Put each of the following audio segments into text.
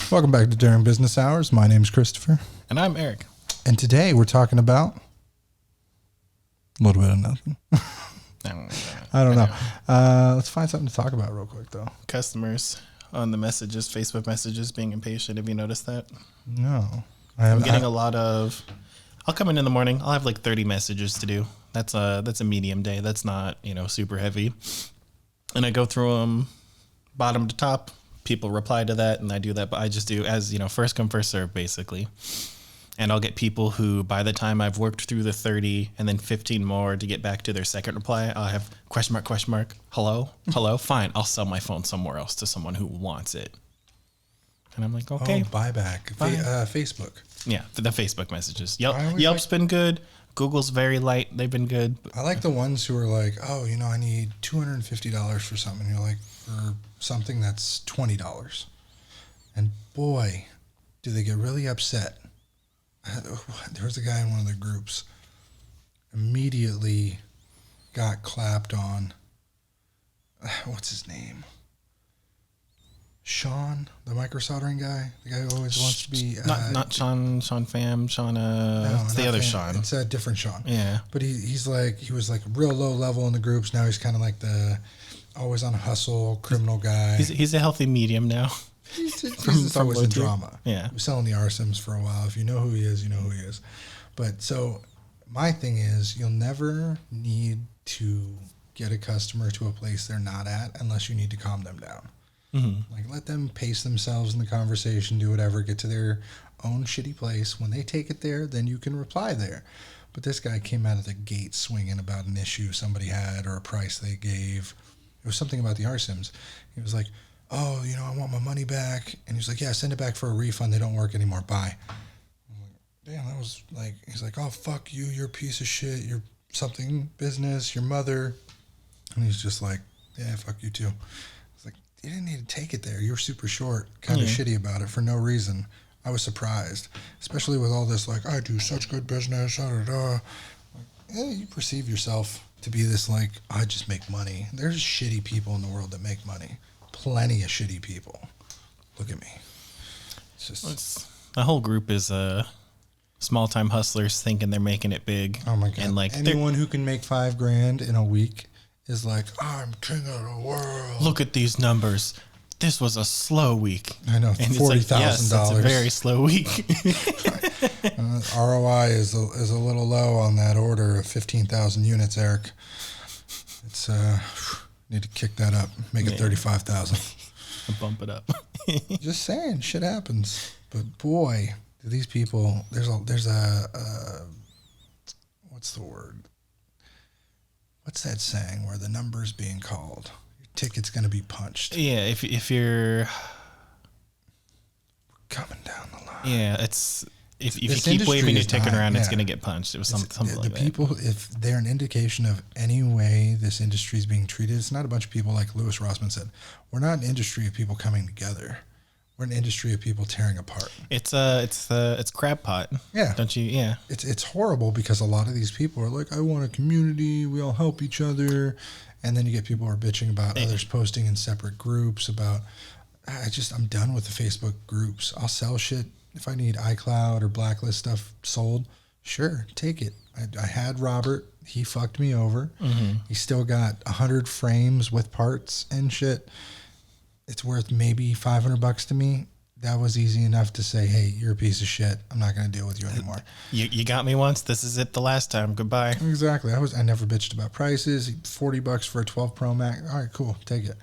Welcome back to During Business Hours. My name's Christopher. And I'm Eric. And today we're talking about a little bit of nothing. I don't know. Let's find something to talk about real quick, though. Customers on the messages, Facebook messages, being impatient. Have you noticed that? No. I'm getting a lot of... I'll come in the morning. I'll have like 30 messages to do. That's a medium day. That's not, super heavy. And I go through them bottom to top. People reply to that, and I do that. But I just do as, first come, first serve, basically. And I'll get people who, by the time I've worked through the 30 and then 15 more to get back to their second reply, I'll have question mark, hello, fine. I'll sell my phone somewhere else to someone who wants it. And I'm like, okay. Oh, buyback. Facebook. Yeah, the Facebook messages. Yelp's been good. Google's very light. They've been good. I like the ones who are like, oh, I need $250 for something. And you're like, for something that's $20. And boy, do they get really upset. There was a guy in one of the groups, immediately got clapped on. What's his name? Sean, the micro soldering guy, the guy who always wants to be not Sean Pham, Sean. No, it's the other Pham. Sean. It's a different Sean. Yeah, but he was like real low level in the groups. Now he's kind of like the always on a hustle criminal guy. He's a healthy medium now. He's always in drama. Yeah, he was selling the RSIMs for a while. If you know who he is, you know who he is. But so my thing is, you'll never need to get a customer to a place they're not at unless you need to calm them down. Mm-hmm. Like, let them pace themselves in the conversation, do whatever, get to their own shitty place. When they take it there, then you can reply there. But this guy came out of the gate swinging about an issue somebody had or a price they gave. It was something about the RSIMs. He was like, oh, I want my money back. And he was like, yeah, send it back for a refund. They don't work anymore. Bye. I'm like, damn, that was like, he's like, oh, fuck you. You're a piece of shit. You're something business, your mother. And he's just like, yeah, fuck you too. You didn't need to take it there. You were super short, kind of shitty about it for no reason. I was surprised, especially with all this, like, I do such good business, Like, you perceive yourself to be this, like, I just make money. There's shitty people in the world that make money. Plenty of shitty people. Look at me. It's just... the whole group is small-time hustlers thinking they're making it big. Oh, my God. And like anyone who can make $5,000 in a week is like, I'm king of the world. Look at these numbers. This was a slow week. I know, $40,000. Like, yes, it's a very slow week. ROI is a little low on that order of 15,000 units, Eric. It's need to kick that up, make it 35,000. Bump it up. Just saying, shit happens. But boy, do these people. There's a what's the word? What's that saying where the number's being called? Your ticket's going to be punched. Yeah, if you're... We're coming down the line. Yeah, if you keep waving your ticket around, it's going to get punched. It was something like that. The people, if they're an indication of any way this industry is being treated, it's not a bunch of people like Louis Rossman said. We're not an industry of people coming together. We're an industry of people tearing apart. It's crab pot. Yeah. Don't you? Yeah. It's horrible because a lot of these people are like, I want a community. We all help each other. And then you get people who are bitching about others posting in separate groups about, I'm done with the Facebook groups. I'll sell shit. If I need iCloud or blacklist stuff sold, sure, take it. I had Robert. He fucked me over. Mm-hmm. He still got 100 frames with parts and shit. It's worth maybe $500 to me. That was easy enough to say, hey, you're a piece of shit. I'm not going to deal with you anymore. You got me once. This is it the last time. Goodbye. Exactly. I never bitched about prices. $40 for a 12 Pro Max. All right, cool. Take it.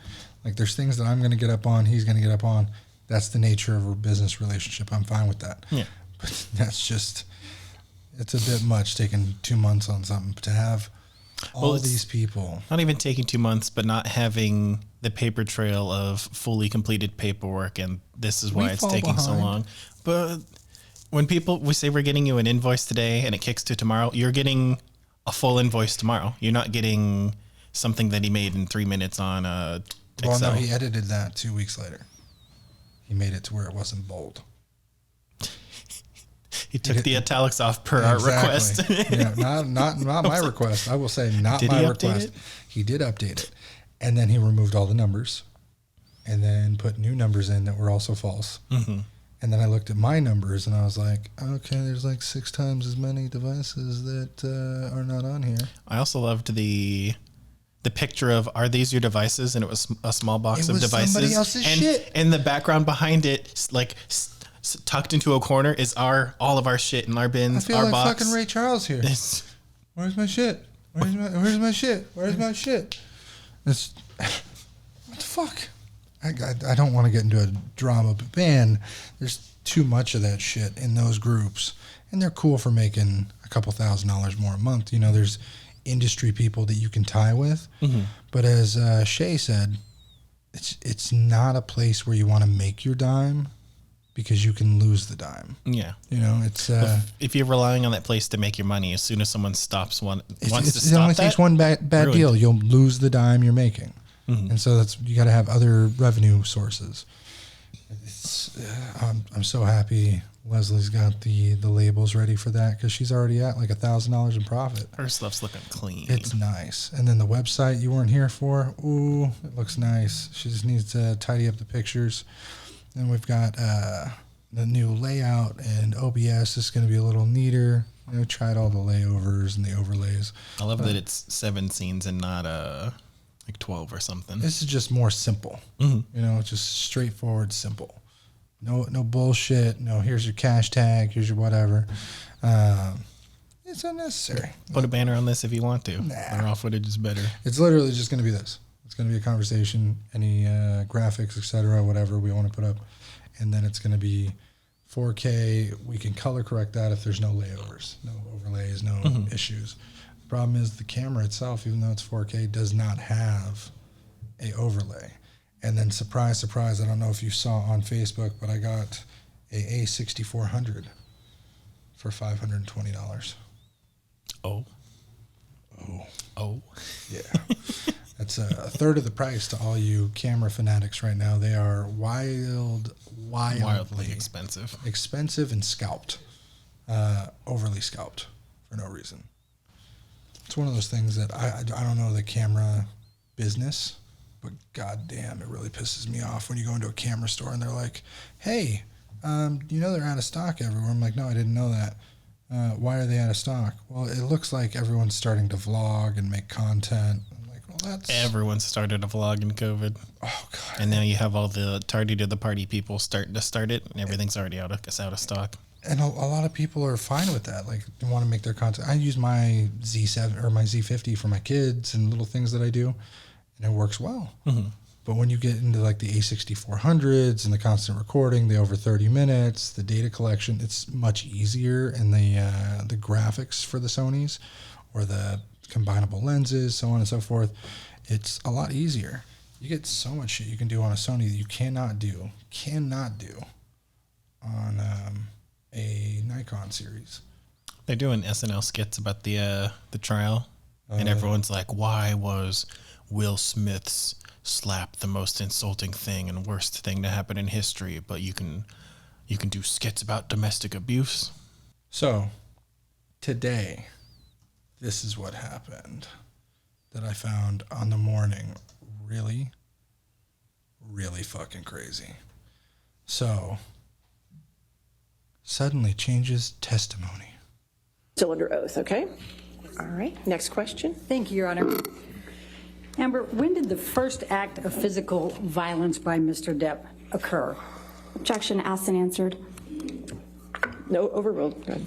Like, there's things that I'm going to get up on. He's going to get up on. That's the nature of a business relationship. I'm fine with that. Yeah. But that's just, it's a bit much taking 2 months on something to have all these people. Not even taking 2 months, but not having the paper trail of fully completed paperwork, and this is why it's taking so long. But when we say we're getting you an invoice today and it kicks to tomorrow, you're getting a full invoice tomorrow. You're not getting something that he made in 3 minutes on Excel. Well, no, he edited that 2 weeks later. He made it to where it wasn't bold. He took the italics off per our request. Yeah, not my request. I will say not my request. He did update it. And then he removed all the numbers and then put new numbers in that were also false. Mm-hmm. And then I looked at my numbers and I was like, okay, there's like 6 times as many devices that are not on here. I also loved the picture of, are these your devices? And it was a small box of devices. Somebody else's shit. And the background behind it, like tucked into a corner, is all of our shit in our bins. I feel our like box. fucking Ray Charles here. Where's my shit? Where's my shit? Where's my shit? What the fuck? I don't want to get into a drama, but man, there's too much of that shit in those groups, and they're cool for making a couple $1,000s more a month. You know, there's industry people that you can tie with, but as Shay said, it's not a place where you want to make your dime, because you can lose the dime. Yeah. You know, it's if you're relying on that place to make your money, as soon as someone stops wants to stop that, it only takes one bad deal, you'll lose the dime you're making. And so you got to have other revenue sources. I'm so happy Leslie's got the labels ready for that, because she's already at like $1,000 in profit. Her stuff's looking clean. It's nice. And then the website you weren't here for, ooh, it looks nice. She just needs to tidy up the pictures. And we've got the new layout, and OBS is going to be a little neater. You know, tried all the layovers and the overlays. I love that it's 7 scenes and not like 12 or something. This is just more simple. You know, just straightforward, simple. No bullshit. No, here's your cash tag. Here's your whatever. It's unnecessary. Put a banner on this if you want to. Nah. Raw footage is better. It's literally just going to be this. It's going to be a conversation, any graphics, etc., whatever we want to put up. And then it's going to be 4K. We can color correct that if there's no layovers, no overlays, no issues. The problem is the camera itself, even though it's 4K, does not have a overlay. And then surprise, surprise, I don't know if you saw on Facebook, but I got a A6400 for $520. Oh. Yeah. That's a third of the price to all you camera fanatics right now. They are wildly expensive and scalped, overly scalped for no reason. It's one of those things that I don't know the camera business, but goddamn, it really pisses me off when you go into a camera store and they're like, "Hey, you know they're out of stock everywhere." I'm like, "No, I didn't know that. Why are they out of stock?" "Well, it looks like everyone's starting to vlog and make content." I'm like, "Well, that's..." Everyone started a vlog in COVID. Oh, God. And now you have all the tardy to the party people starting to start it, and everything's already out of stock. And a lot of people are fine with that. Like, they want to make their content. I use my Z7 or my Z50 for my kids and little things that I do, and it works well. But when you get into like the A6400s and the constant recording, the over 30 minutes, the data collection, it's much easier. And the graphics for the Sonys or the combinable lenses, so on and so forth, it's a lot easier. You get so much shit you can do on a Sony that you cannot do on a Nikon series. They're doing SNL skits about the trial, and everyone's like, "Why was Will Smith's slap the most insulting thing and worst thing to happen in history? But you can do skits about domestic abuse." So today, this is what happened that I found on the morning really, really fucking crazy. So suddenly changes testimony. Still under oath, okay? All right, next question. Thank you, Your Honor. Amber, when did the first act of physical violence by Mr. Depp occur? Objection asked and answered. No, overruled. Go ahead.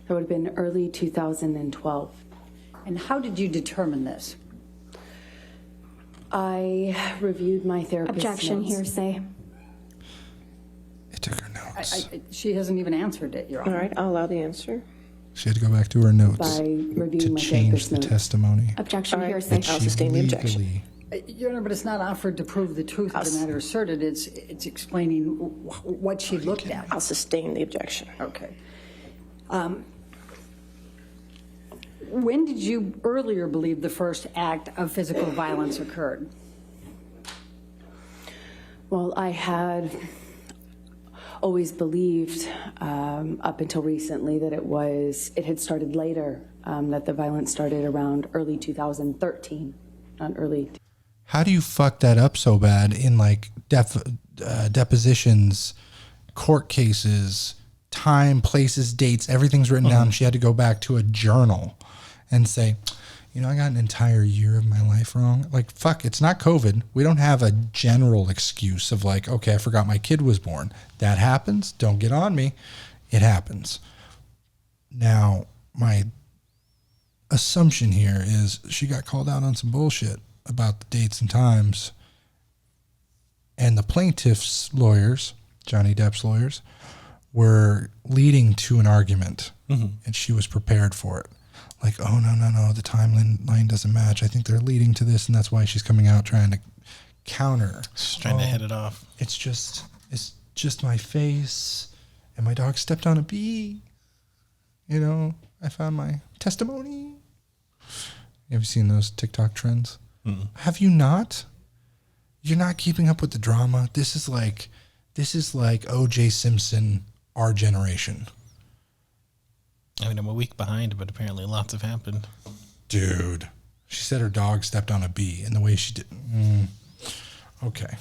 That would have been early 2012. And how did you determine this? I reviewed my therapist's Objection, notes. hearsay. It took her notes. She hasn't even answered it, Your Honor. All right, I'll allow the answer. She had to go back to her notes By reviewing to my change therapist's the notes. testimony. Objection, All right. hearsay. I'll sustain the objection. Your Honor, but it's not offered to prove the truth of the matter asserted. It's explaining what she looked at. I'll sustain the objection. Okay. When did you earlier believe the first act of physical violence occurred? Well, I had always believed up until recently that it had started later, that the violence started around early 2013, not early. How do you fuck that up so bad in like depositions, court cases, time, places, dates, everything's written down. She had to go back to a journal and say, you know, I got an entire year of my life wrong. Like, fuck, it's not COVID. We don't have a general excuse of like, okay, I forgot my kid was born. That happens. Don't get on me. It happens. Now, my assumption here is she got called out on some bullshit about the dates and times. And the plaintiff's lawyers, Johnny Depp's lawyers, were leading to an argument. And she was prepared for it. Like, oh, no, the timeline doesn't match. I think they're leading to this, and that's why she's coming out trying to counter. She's trying to hit it off. It's just my face, and my dog stepped on a bee. You know, I found my testimony. Have you seen those TikTok trends? Have you not? You're not keeping up with the drama. This is like O.J. Simpson, our generation. I mean, I'm a week behind, but apparently lots have happened. Dude, she said her dog stepped on a bee, and the way she did. Okay.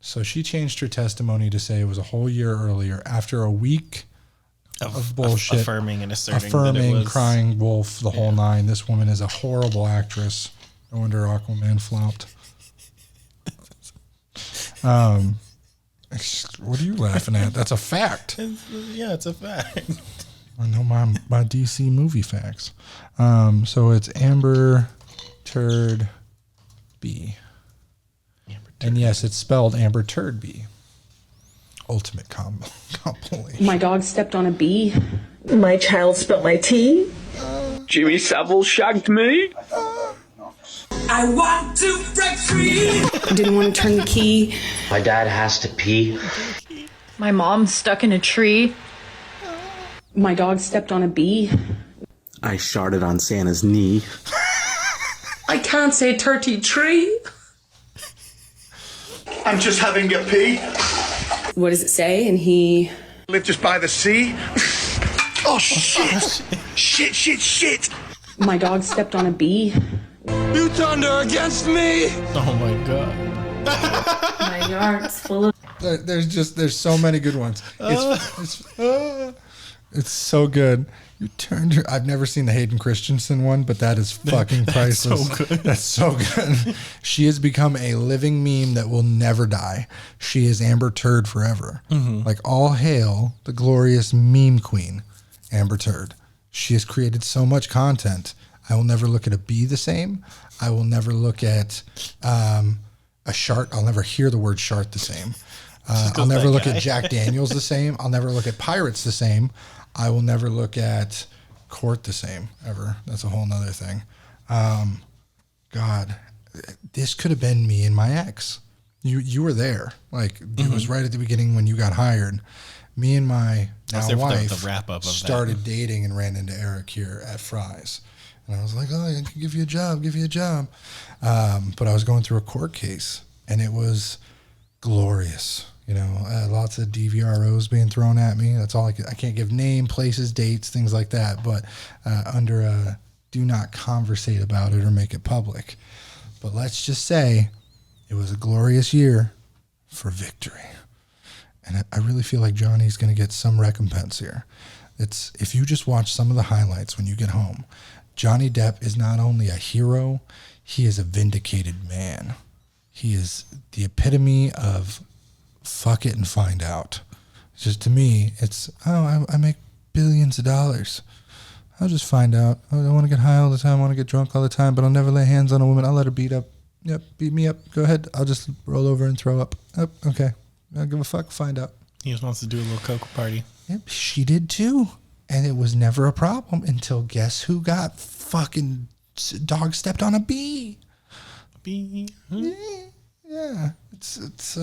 So she changed her testimony to say it was a whole year earlier after a week of bullshit. Affirming and asserting that it was... crying wolf, the whole nine. This woman is a horrible actress. No wonder Aquaman flopped. What are you laughing at? That's a fact. Yeah, it's a fact. I know my DC movie facts. So it's Amber Turd B. And yes, it's spelled Amber Turd B. Ultimate compilation. My dog stepped on a bee. My child spilled my tea. Jimmy Savile shagged me. I want to break free. Didn't want to turn the key. My dad has to pee. My mom's stuck in a tree. My dog stepped on a bee. I sharted on Santa's knee. I can't say turkey tree. I'm just having a pee. What does it say? And he... Live just by the sea. Oh, shit. Shit. My dog stepped on a bee. You turned her against me. Oh, my God. My yard's full of... There's so many good ones. It's so good. You turned her. I've never seen the Hayden Christensen one, but that is fucking priceless. So good. That's so good. She has become a living meme that will never die. She is Amber Turd forever. Like, all hail the glorious meme queen, Amber Turd. She has created so much content. I will never look at a bee the same. I will never look at a shart. I'll never hear the word shart the same. I'll never look at Jack Daniels the same. I'll never look at pirates the same. I will never look at court the same ever. That's a whole nother thing. God, this could have been me and my ex. You were there. Like, it was right at the beginning when you got hired. Me and my now wife started dating and ran into Eric here at Fry's. And I was like, oh, I can give you a job. But I was going through a court case, and it was glorious. You know, lots of DVROs being thrown at me. That's all I can't give name, places, dates, things like that. But under a do not conversate about it or make it public. But let's just say it was a glorious year for victory. And I really feel like Johnny's going to get some recompense here. It's if you just watch some of the highlights when you get home, Johnny Depp is not only a hero, he is a vindicated man. He is the epitome of fuck it and find out. It's just, to me, it's, I make billions of dollars. I'll just find out. I want to get high all the time. I want to get drunk all the time, but I'll never lay hands on a woman. I'll let her beat me up. Go ahead. I'll just roll over and throw up. Oh, okay. I don't give a fuck. Find out. He just wants to do a little coke party. Yep, she did too. And it was never a problem until guess who got fucking dog stepped on a bee. Bee. Yeah. That's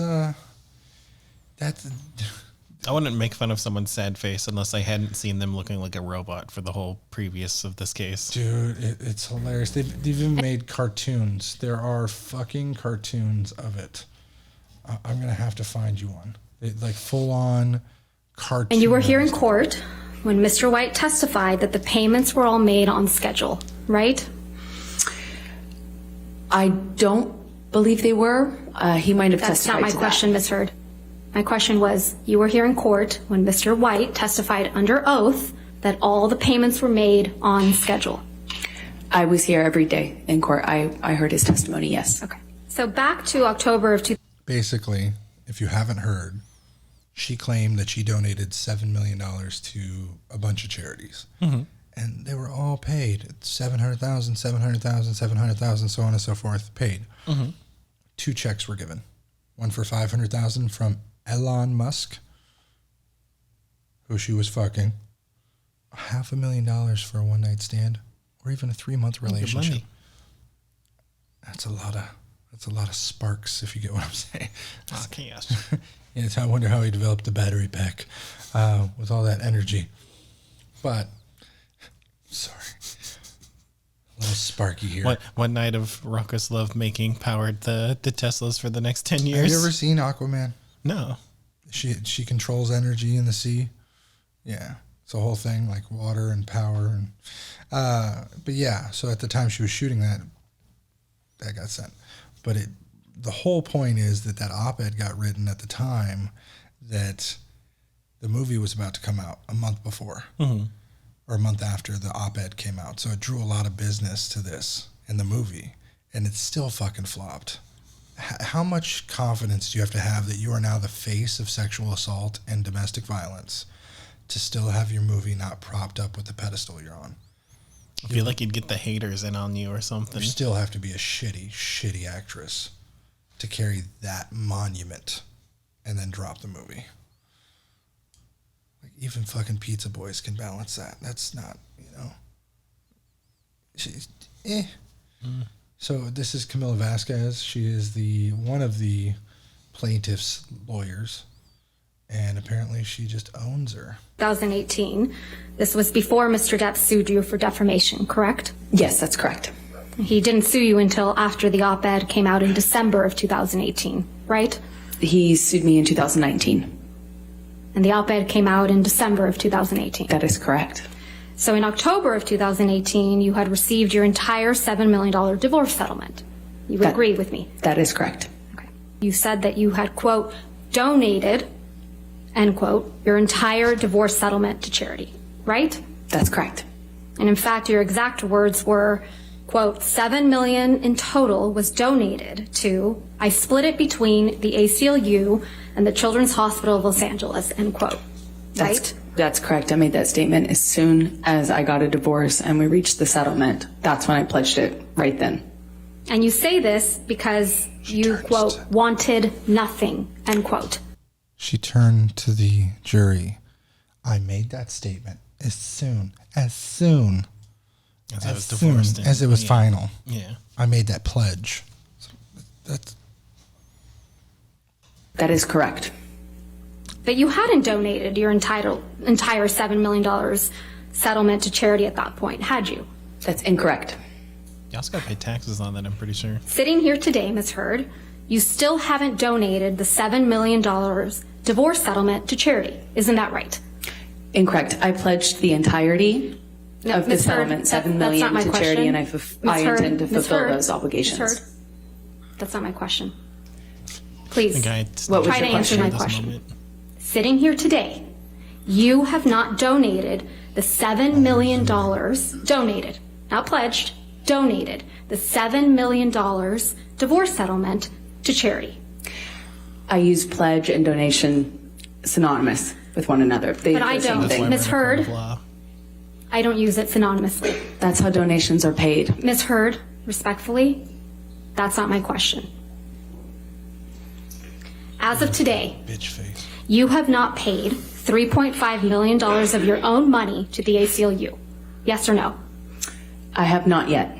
I wouldn't make fun of someone's sad face unless I hadn't seen them looking like a robot for the whole previous of this case. Dude, it's hilarious. They've even made cartoons. There are fucking cartoons of it. I'm going to have to find you one. Like full on cartoon. And you were here in court when Mr. White testified that the payments were all made on schedule, right? I don't believe they were. He might have That's not testified my to question, Ms. Heard. My question was, you were here in court when Mr. White testified under oath that all the payments were made on schedule. I was here every day in court. I heard his testimony, yes. Okay. So back to October of 2000. Basically, if you haven't heard, she claimed that she donated $7 million to a bunch of charities. Mm-hmm. And they were all paid. 700,000, 700,000, 700,000, so on and so forth, paid. Mm-hmm. 2 checks were given. One for 500,000 from Elon Musk, who she was fucking. $500,000 for a one-night stand, or even a 3-month relationship. That's a lot of sparks, if you get what I'm saying. Okay, yes. Yes, I wonder how he developed the battery pack with all that energy. But, sorry. A little sparky here. One night of raucous love making powered the Teslas for the next 10 years. Have you ever seen Aquaman? No. She controls energy in the sea. Yeah. It's a whole thing, like water and power. And but yeah, so at the time she was shooting that got sent. But the whole point is that op-ed got written at the time that the movie was about to come out a month before. Mm-hmm. Or a month after the op-ed came out. So it drew a lot of business to this in the movie. And it still fucking flopped. How much confidence do you have to have that you are now the face of sexual assault and domestic violence to still have your movie not propped up with the pedestal you're on? I feel like you'd get the haters in on you or something. You still have to be a shitty actress to carry that monument and then drop the movie. Like, even fucking Pizza Boys can balance that. That's not, So this is Camila Vasquez. She is one of the plaintiff's lawyers, and apparently she just owns her. 2018. This was before Mr. Depp sued you for defamation, correct? Yes, that's correct. He didn't sue you until after the op-ed came out in December of 2018, right? He sued me in 2019. And the op-ed came out in December of 2018. That is correct. So in October of 2018, you had received your entire $7 million divorce settlement. You would agree with me? That is correct. Okay. You said that you had, quote, donated, end quote, your entire divorce settlement to charity, right? That's correct. And in fact, your exact words were, quote, $7 million in total was donated to, I split it between the ACLU and the Children's Hospital of Los Angeles, end quote. Right? That's correct. I made that statement as soon as I got a divorce and we reached the settlement. That's when I pledged it, right then. And you say this because you, quote, wanted nothing, end quote. She turned to the jury. I made that statement as soon as it was final. Yeah. I made that pledge. That is correct. But you hadn't donated your entire $7 million settlement to charity at that point, had you? That's incorrect. You also got to pay taxes on that, I'm pretty sure. Sitting here today, Ms. Heard, you still haven't donated the $7 million divorce settlement to charity. Isn't that right? Incorrect. I pledged the entirety of the settlement, $7 million to charity, and I intend to fulfill those obligations. Ms. Heard, that's not my question. Please, what was try to your answer my question. Sitting here today, you have not donated the $7 million, donated, not pledged, donated the $7 million divorce settlement to charity. I use pledge and donation synonymous with one another. But I don't. Ms. Heard, I don't use it synonymously. That's how donations are paid. Ms. Heard, respectfully, that's not my question. As of today, bitch face. You have not paid $3.5 million of your own money to the ACLU. Yes or no? I have not yet.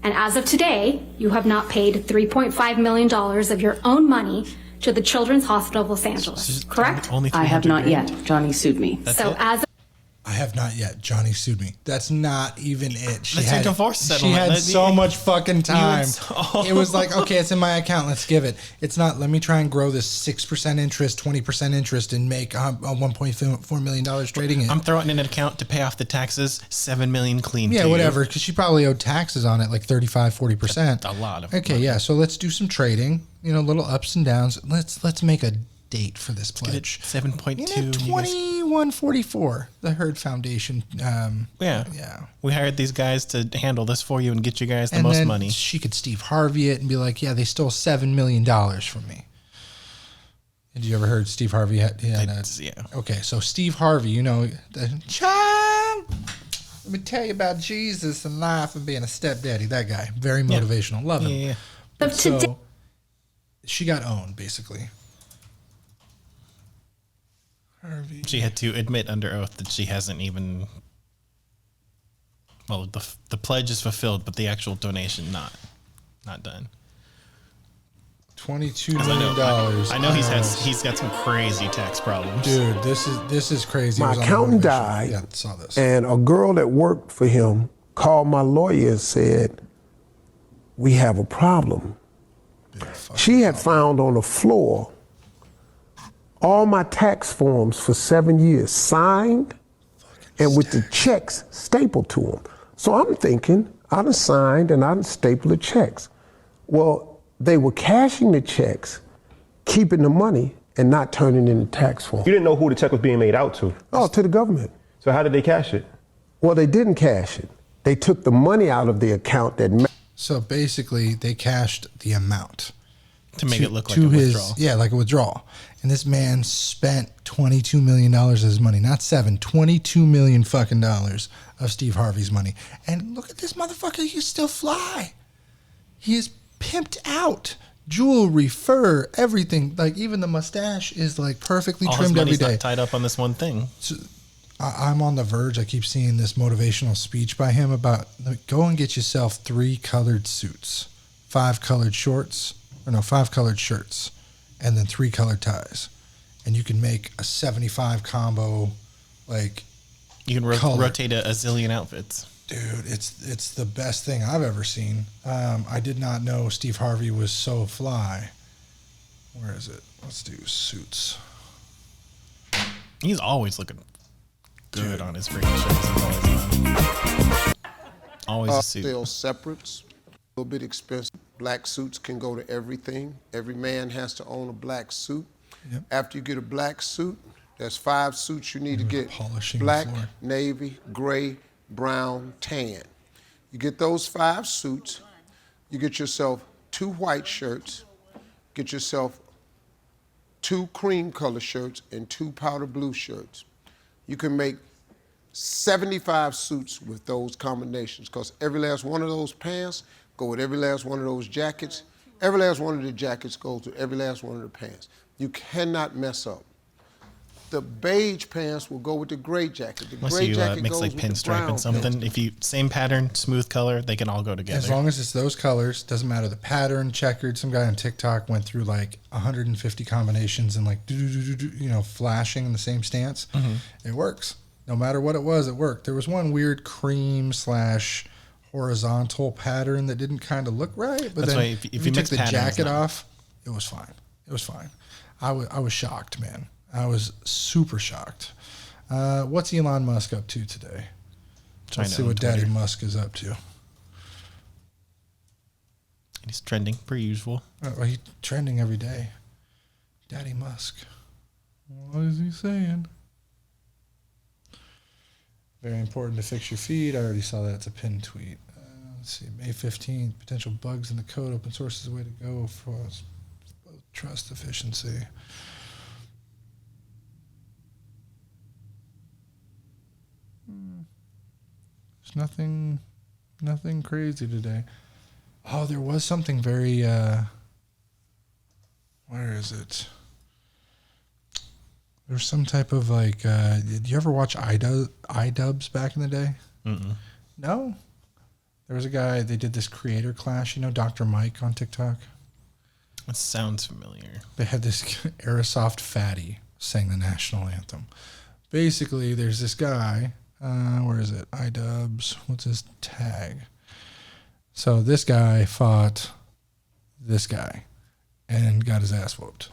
And as of today, you have not paid $3.5 million of your own money to the Children's Hospital of Los Angeles, correct? I have not yet. Johnny sued me. So as I have not yet. Johnny sued me. That's not even it. That's a divorce settlement. She had so much fucking time. Oh. It was like, okay, it's in my account. Let's give it. It's not, let me try and grow this 6% interest, 20% interest and make $1.4 million trading it. I'm throwing in an account to pay off the taxes, $7 million clean. Yeah, to whatever. You. Because she probably owed taxes on it, like 35, 40%. A lot of Okay, money. yeah. So let's do some trading. Little ups and downs. Let's make a date for this pledge. 7.2. 2144. The Herd Foundation. Yeah. We hired these guys to handle this for you and get you guys the most money. She could Steve Harvey it and be like, yeah, they stole $7 million from me. Had you ever heard Steve Harvey? Yeah. Okay, so Steve Harvey, child. Let me tell you about Jesus and life and being a stepdaddy. That guy, very motivational. Love him. Yeah. But so she got owned, basically. Harvey. She had to admit under oath that she hasn't even. Well, the pledge is fulfilled, but the actual donation not done. $22 million. I know he's got some crazy tax problems. Dude, this is crazy. My accountant died. Yeah, saw this. And a girl that worked for him called my lawyer and said, "We have a problem." She had found on the floor all my tax forms for 7 years, signed and with the checks stapled to them. So I'm thinking, I done signed and I done stapled the checks. Well, they were cashing the checks, keeping the money, and not turning in the tax form. You didn't know who the check was being made out to? Oh, to the government. So how did they cash it? Well, they didn't cash it. They took the money out of the account that... So basically, they cashed the amount. To make it look like a withdrawal. Yeah, like a withdrawal. And this man spent $22 million of his money. Not $22 million fucking dollars of Steve Harvey's money. And look at this motherfucker, he still fly. He is pimped out. Jewelry, fur, everything. Like even the mustache is like perfectly All trimmed his every money's day. not tied up on this one thing. So, I'm on the verge. I keep seeing this motivational speech by him about go and get yourself 3 colored suits, 5 colored shorts, 5 colored shirts, and then 3 colored ties. And you can make a 75 combo, like you can rotate a zillion outfits. Dude, it's the best thing I've ever seen. I did not know Steve Harvey was so fly. Where is it? Let's do suits. He's always looking good on his freaking shows. Always a suit. Still separates, a little bit expensive. Black suits can go to everything. Every man has to own a black suit. Yep. After you get a black suit, there's 5 suits you need to get. Polishing Black, the floor. navy, gray, brown, tan. You get those 5 suits, you get yourself 2 white shirts, get yourself 2 cream color shirts and 2 powder blue shirts. You can make 75 suits with those combinations because every last one of those pants go with every last one of those jackets. Every last one of the jackets goes with every last one of the pants. You cannot mess up. The beige pants will go with the gray jacket. The Unless gray you jacket mix goes like with the pinstripe brown and something. pants. If you same pattern, smooth color, they can all go together. As long as it's those colors, doesn't matter the pattern, checkered. Some guy on TikTok went through like 150 combinations and like flashing in the same stance. Mm-hmm. It works. No matter what it was, it worked. There was one weird cream / horizontal pattern that didn't kind of look right, but That's then why if you took mix the patterns, jacket no. off, it was fine. It was fine. I was shocked, man. I was super shocked. What's Elon Musk up to today? Let's see what Daddy Musk is up to. He's trending per usual. Well, he's trending every day. Daddy Musk. What is he saying? Very important to fix your feed. I already saw that. It's a pinned tweet. Let's see. May 15th. Potential bugs in the code. Open source is the way to go for trust efficiency. There's nothing crazy today. Oh, there was something very, where is it? There's some type of like, did you ever watch iDubbbz back in the day? Mm-mm. No? There was a guy, they did this creator clash, Dr. Mike on TikTok? That sounds familiar. They had this Aerosoft fatty sang the national anthem. Basically, there's this guy, Where is it? iDubbbz. What's his tag? So this guy fought this guy and got his ass whooped.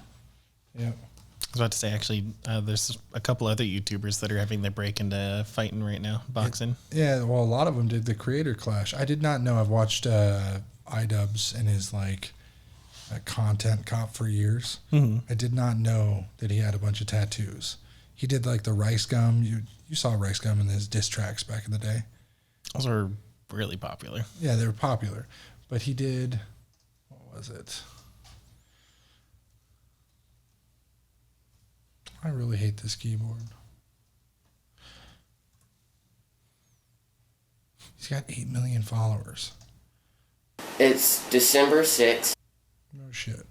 Yep. I was about to say, actually, there's a couple other YouTubers that are having their break into fighting right now, boxing. Yeah, well, a lot of them did the Creator Clash. I did not know. I've watched iDubbbz and his like content cop for years. Mm-hmm. I did not know that he had a bunch of tattoos. He did like the Rice Gum. You saw Rice Gum in his diss tracks back in the day. Those were really popular. Yeah, they were popular. But he did, what was it? I really hate this keyboard. He's got 8 million followers. It's December 6th. No shit.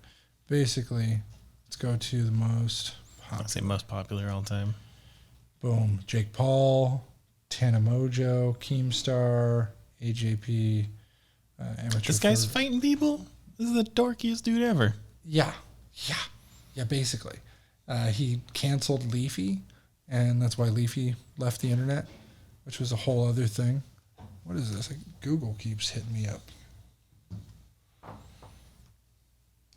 Basically, let's go to the most popular. I'd say most popular all time. Boom. Jake Paul, Tana Mojo, Keemstar, AJP, Amateur. This guy's fighting people? This is the dorkiest dude ever. Yeah, basically. He canceled Leafy, and that's why Leafy left the internet, which was a whole other thing. What is this? Like, Google keeps hitting me up.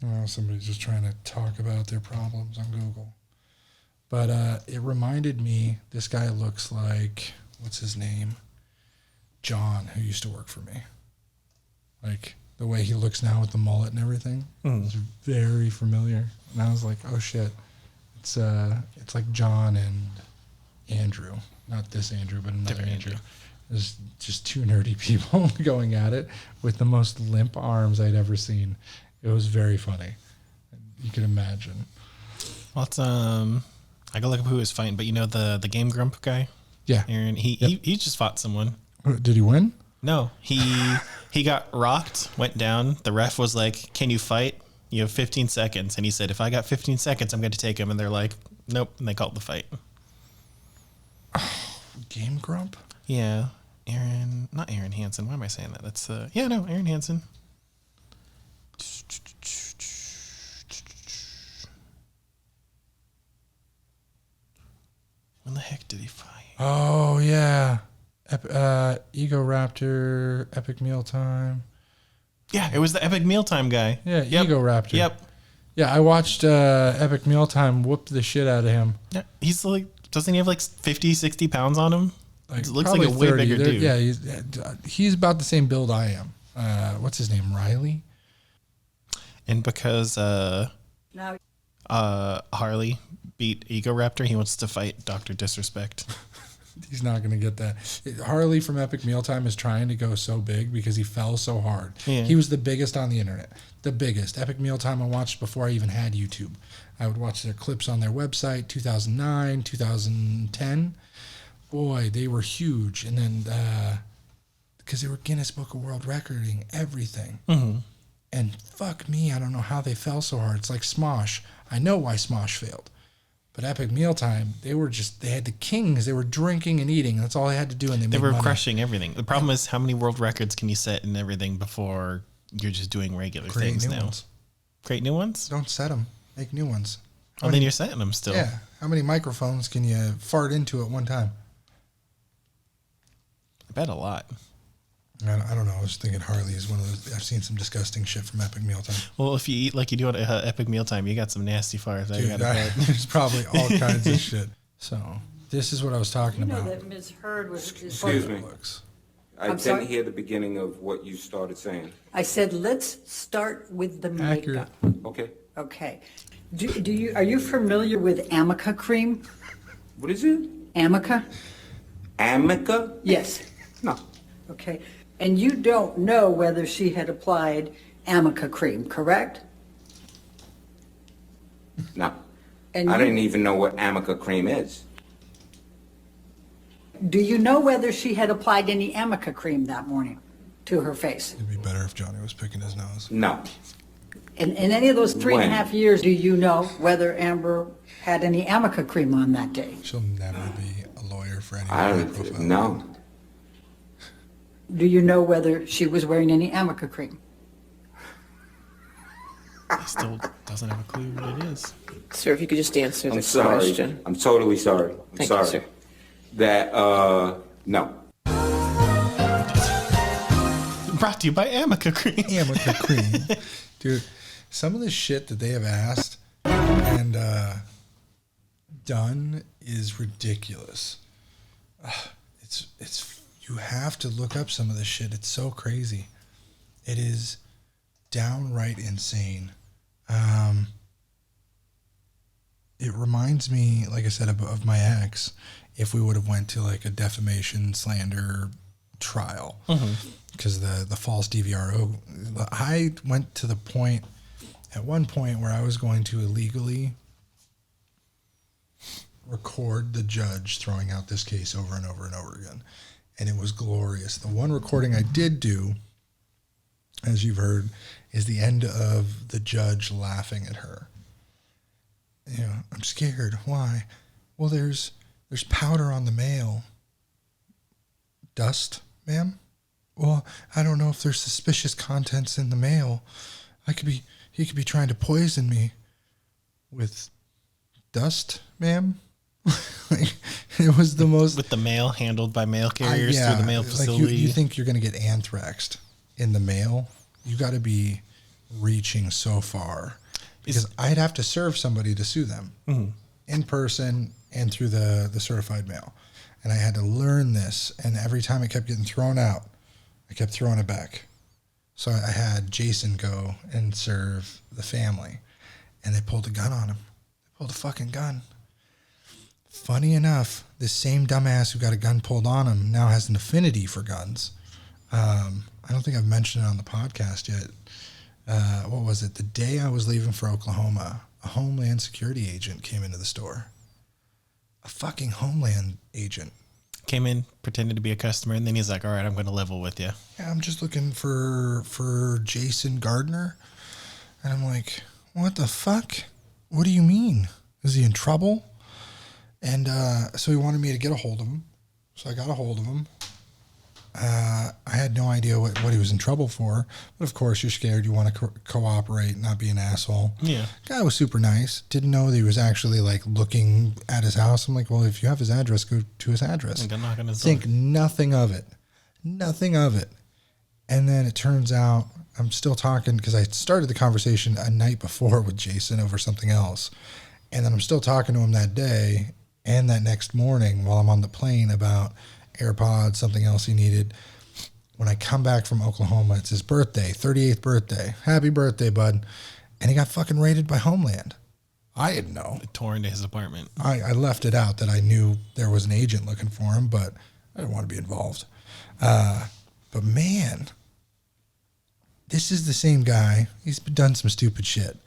Oh, somebody's just trying to talk about their problems on Google. But it reminded me, this guy looks like, what's his name? John, who used to work for me. Like, the way he looks now with the mullet and everything. It's very familiar. And I was like, oh shit. It's like John and Andrew. Not this Andrew, but another Andrew. There's just two nerdy people going at it with the most limp arms I'd ever seen. It was very funny. You can imagine. Well, it's, I gotta look up who was fighting, but you know the Game Grump guy? Yeah. Aaron, he just fought someone. Did he win? No, he got rocked, went down. The ref was like, "Can you fight? You have 15 seconds." And he said, "If I got 15 seconds, I'm going to take him." And they're like, "Nope." And they called the fight. Game Grump? Yeah. Not Aaron Hansen. Why am I saying that? That's, Aaron Hansen. When the heck did he fight? Oh, yeah. Ego Raptor, Epic Mealtime. Yeah, it was the Epic Mealtime guy. Yeah, Ego Raptor. Yep. Yeah, I watched Epic Mealtime whoop the shit out of him. Yeah, he's like, doesn't he have like 50, 60 pounds on him? Like, it looks like a way 30. bigger dude. Yeah, he's about the same build I am. What's his name? Riley? And because Harley beat Ego Raptor, he wants to fight Dr. Disrespect. He's not going to get that. Harley from Epic Mealtime is trying to go so big because he fell so hard. Yeah. He was the biggest on the internet. The biggest. Epic Mealtime I watched before I even had YouTube. I would watch their clips on their website, 2009, 2010. Boy, they were huge. And then, because they were Guinness Book of World Recording, everything. Mm-hmm. And fuck me, I don't know how they fell so hard. It's like Smosh. I know why Smosh failed. But Epic Mealtime, they had the kings. They were drinking and eating. That's all they had to do, and they were money. crushing everything. The problem is, how many world records can you set and everything before you're just doing regular things now? Ones. Create new ones? Don't set them. Make new ones. Then you're setting them still. Yeah. How many microphones can you fart into at one time? I bet a lot. I don't know. I was thinking Harley is one of those. I've seen some disgusting shit from Epic Mealtime. Well, if you eat like you do at Epic Mealtime, you got some nasty farts. Dude, there's probably all kinds of shit. So this is what I was talking about. that Ms. Heard was... Excuse me. I didn't sorry? hear the beginning of what you started saying. I said, let's start with the makeup. Okay. Okay. Are you familiar with Amica Cream? What is it? Amica? Amica? Yes. No. Okay. And you don't know whether she had applied Amica Cream, correct? No. And I didn't even know what Amica Cream is. Do you know whether she had applied any Amica Cream that morning to her face? It'd be better if Johnny was picking his nose. No. In any of those 3.5 years, do you know whether Amber had any Amica Cream on that day? She'll never be a lawyer for any profile. No. Do you know whether she was wearing any Amica Cream? He still doesn't have a clue what it is. Sir, if you could just answer I'm the sorry. question. I'm totally sorry. I'm Thank sorry. you, sir. That No. Brought to you by Amica Cream. Amica Cream. Dude, some of the shit that they have asked and done is ridiculous. It's you have to look up some of this shit. It's so crazy. It is downright insane. It reminds me, like I said, of my ex. If we would have went to like a defamation, slander trial, because the false DVRO, I went to the point at one point where I was going to illegally record the judge throwing out this case over and over and over again, and it was glorious. The one recording I did do, as you've heard, is the end of the judge laughing at her. You know, I'm scared. Why? Well, there's powder on the mail. Dust, ma'am? Well, I don't know if there's suspicious contents in the mail. He could be trying to poison me with dust, ma'am. It was the most with the mail handled by mail carriers through the mail facility. Like you think you're going to get anthraxed in the mail? You got to be reaching so far, because I'd have to serve somebody to sue them in person and through the certified mail, and I had to learn this. And every time it kept getting thrown out, I kept throwing it back. So I had Jason go and serve the family, and they pulled a gun on him. They pulled a fucking gun. Funny enough, this same dumbass who got a gun pulled on him now has an affinity for guns. I don't think I've mentioned it on the podcast yet. What was it? The day I was leaving for Oklahoma, a Homeland security agent came into the store. A fucking Homeland agent. Came in, pretended to be a customer, and then he's like, all right, I'm going to level with you. Yeah, I'm just looking for Jason Gardner. And I'm like, what the fuck? What do you mean? Is he in trouble? And so he wanted me to get a hold of him. So I got a hold of him. I had no idea what he was in trouble for. But of course, you're scared. You want to cooperate, not be an asshole. Yeah. Guy was super nice. Didn't know that he was actually like looking at his house. I'm like, well, if you have his address, go to his address. Think nothing of it. Nothing of it. And then it turns out I'm still talking, because I started the conversation a night before with Jason over something else. And then I'm still talking to him that day and that next morning while I'm on the plane about AirPods, something else he needed. When I come back from Oklahoma, it's his birthday, 38th birthday. Happy birthday, bud. And he got fucking raided by Homeland. I didn't know. It tore into his apartment. I left it out that I knew there was an agent looking for him, but I didn't want to be involved. But man, this is the same guy. He's done some stupid shit.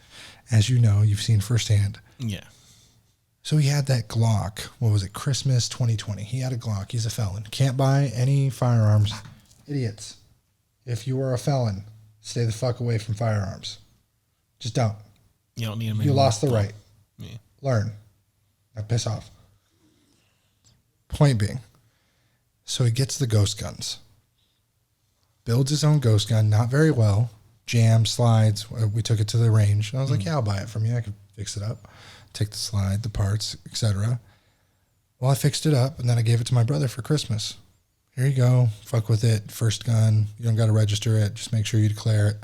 As you know, you've seen firsthand. Yeah. So he had that Glock. What was it? Christmas 2020. He had a Glock. He's a felon. Can't buy any firearms. Idiots. If you are a felon, stay the fuck away from firearms. Just don't. You don't need them. You lost the right. Yeah. Learn. Now piss off. Point being, so he gets the ghost guns. Builds his own ghost gun, not very well. Jam, slides. We took it to the range. And I was like, yeah, I'll buy it from you. I can fix it up. Take the slide, the parts, etc. Well, I fixed it up, and then I gave it to my brother for Christmas. Here you go. Fuck with it. First gun. You don't got to register it. Just make sure you declare it.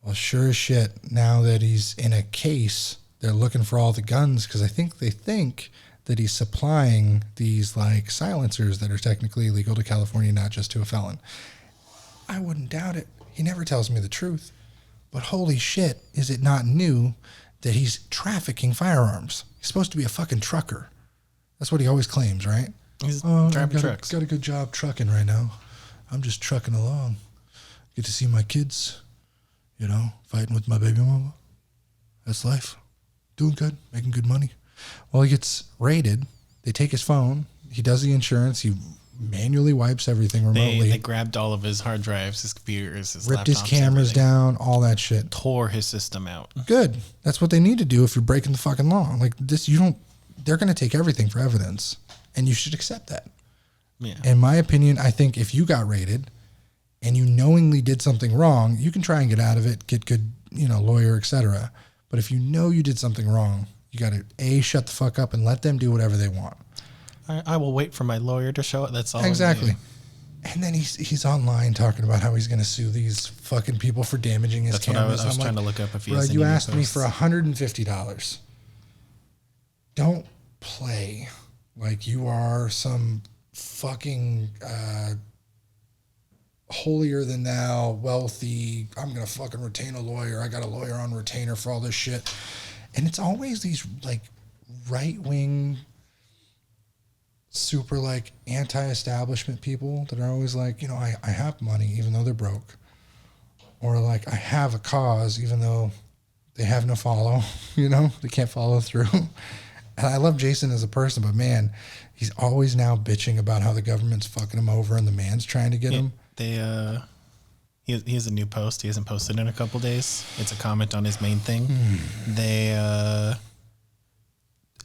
Well, sure as shit, now that he's in a case, they're looking for all the guns, because I think they think that he's supplying these like silencers that are technically illegal to California, not just to a felon. I wouldn't doubt it. He never tells me the truth. But holy shit, is it not new that he's trafficking firearms? He's supposed to be a fucking trucker. That's what he always claims, right? He's driving trucks. Got a good job trucking right now. I'm just trucking along. Get to see my kids, you know, fighting with my baby mama. That's life. Doing good, making good money. Well, he gets raided. They take his phone. He does the insurance. He manually wipes everything remotely. They grabbed all of his hard drives, his computers, his ripped his laptops, cameras everything. down, all that shit. Tore his system out. Good. That's what they need to do if you're breaking the fucking law. Like this, they're going to take everything for evidence, and you should accept that. Yeah. In my opinion, I think if you got raided and you knowingly did something wrong, you can try and get out of it, get good, lawyer, etc. But if you know you did something wrong, you got to shut the fuck up and let them do whatever they want. I will wait for my lawyer to show it. That's all. Exactly. And then he's online talking about how he's going to sue these fucking people for damaging his cameras. I was trying to look up if he bro, has you any asked me posts. for $150. Don't play like you are some fucking holier than thou, wealthy, I'm going to fucking retain a lawyer. I got a lawyer on retainer for all this shit. And it's always these like right-wing, super like anti-establishment people that are always like, you know, I have money even though they're broke. Or like, I have a cause even though they have no follow, you know, they can't follow through. And I love Jason as a person, but man, he's always now bitching about how the government's fucking him over and the man's trying to get him. He has a new post. He hasn't posted in a couple days. It's a comment on his main thing. They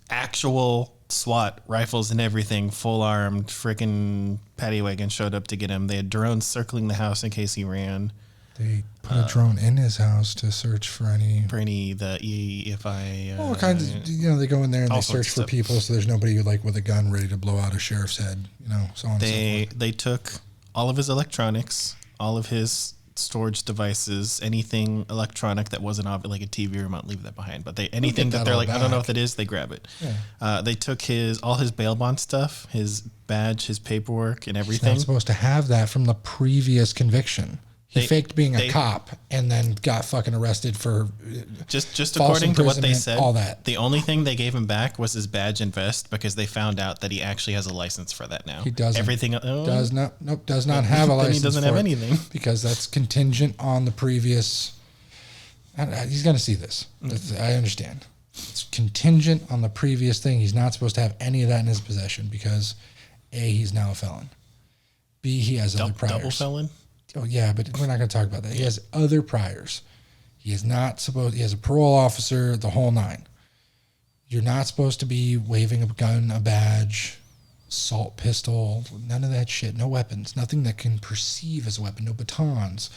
actual SWAT rifles and everything, full armed, freaking paddy wagon showed up to get him. They had drones circling the house in case he ran. They put a drone in his house to search for any the EFI. all kinds of, you know, they go in there and they search for stuff. people, so there's nobody like with a gun ready to blow out a sheriff's head, you know, so on and so forth. They took all of his electronics, all of his storage devices, anything electronic that wasn't like a TV remote, leave that behind. But anything that they're like, I don't know what that is, they grab it. Yeah. They took all his bail bond stuff, his badge, his paperwork, and everything. He's not supposed to have that from the previous conviction. He faked being a cop and then got fucking arrested for just false according to what they imprisonment, said. all that. The only thing they gave him back was his badge and vest because they found out that he actually has a license for that now. He doesn't. Everything does not have a license. Then he doesn't have for it anything because that's contingent on the previous. He's going to see this. I understand. It's contingent on the previous thing. He's not supposed to have any of that in his possession because A, he's now a felon. B, he has other priors. Double felon? Oh yeah, but we're not going to talk about that. He has other priors. He is not supposed. He has a parole officer, the whole nine. You're not supposed to be waving a gun, a badge, assault pistol, none of that shit. No weapons, nothing that can perceive as a weapon. No batons.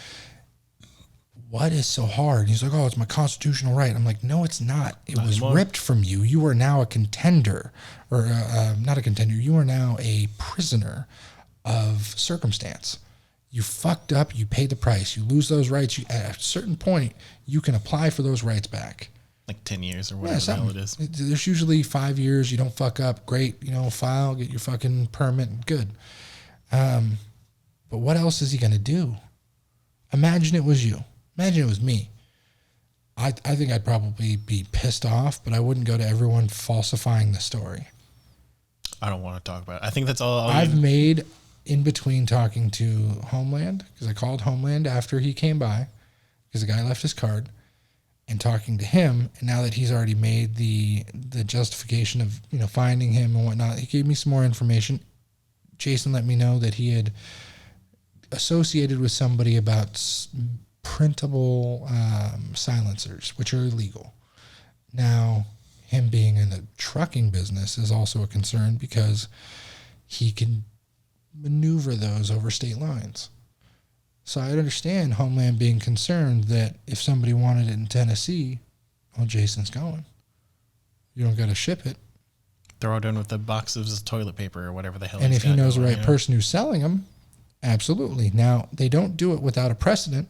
What is so hard? He's like, oh, it's my constitutional right. I'm like, no, it's not. It was ripped from you. You are now a contender, or not a contender. You are now a prisoner of circumstance. You fucked up, you pay the price, you lose those rights. At a certain point, you can apply for those rights back. Like 10 years or whatever the hell it is. There's usually 5 years, you don't fuck up, great, you know, file, get your fucking permit, good. But what else is he going to do? Imagine it was you. Imagine it was me. I think I'd probably be pissed off, but I wouldn't go to everyone falsifying the story. I don't want to talk about it. I think that's all I've made... in between talking to Homeland, because I called Homeland after he came by, because the guy left his card, and talking to him, and now that he's already made the justification of, you know, finding him and whatnot, he gave me some more information. Jason let me know that he had associated with somebody about printable silencers, which are illegal. Now, him being in the trucking business is also a concern because he can maneuver those over state lines. So I understand Homeland being concerned that if somebody wanted it in Tennessee, well, Jason's going. You don't got to ship it. Throw it in with the boxes of toilet paper or whatever the hell. And if he knows the right person who's selling them, absolutely. Now, they don't do it without a precedent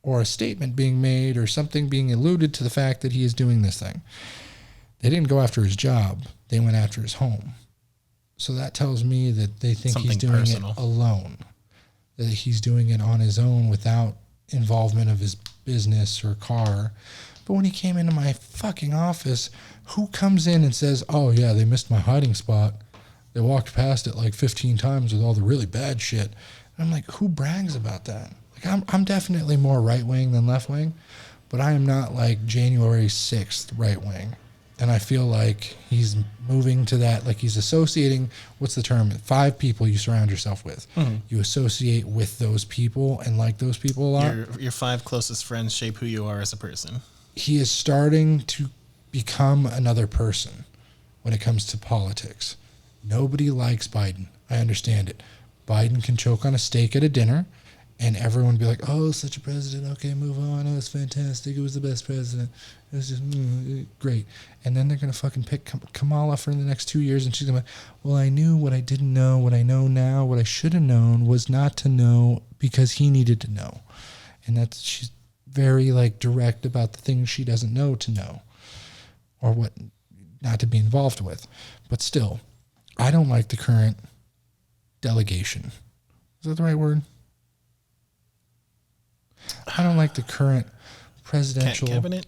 or a statement being made or something being alluded to the fact that he is doing this thing. They didn't go after his job. They went after his home. So that tells me that they think he's doing it alone, that he's doing it on his own without involvement of his business or car. But when he came into my fucking office, who comes in and says, oh yeah, they missed my hiding spot. They walked past it like 15 times with all the really bad shit. And I'm like, who brags about that? Like I'm definitely more right wing than left wing, but I am not like January 6th right wing. And I feel like he's moving to that, like he's associating, what's the term? 5 people you surround yourself with. Mm-hmm. You associate with those people and like those people a lot. Your 5 closest friends shape who you are as a person. He is starting to become another person when it comes to politics. Nobody likes Biden. I understand it. Biden can choke on a steak at a dinner, And everyone would be like, oh, such a president. Okay, move on. Oh, it's fantastic. It was the best president. It was just great. And then they're going to fucking pick Kamala for the next 2 years. And she's going to be, well, I knew what I didn't know. What I know now, what I should have known was not to know because he needed to know. And she's very like direct about the things she doesn't know to know or what not to be involved with. But still, I don't like the current delegation. Is that the right word? I don't like the current presidential cabinet.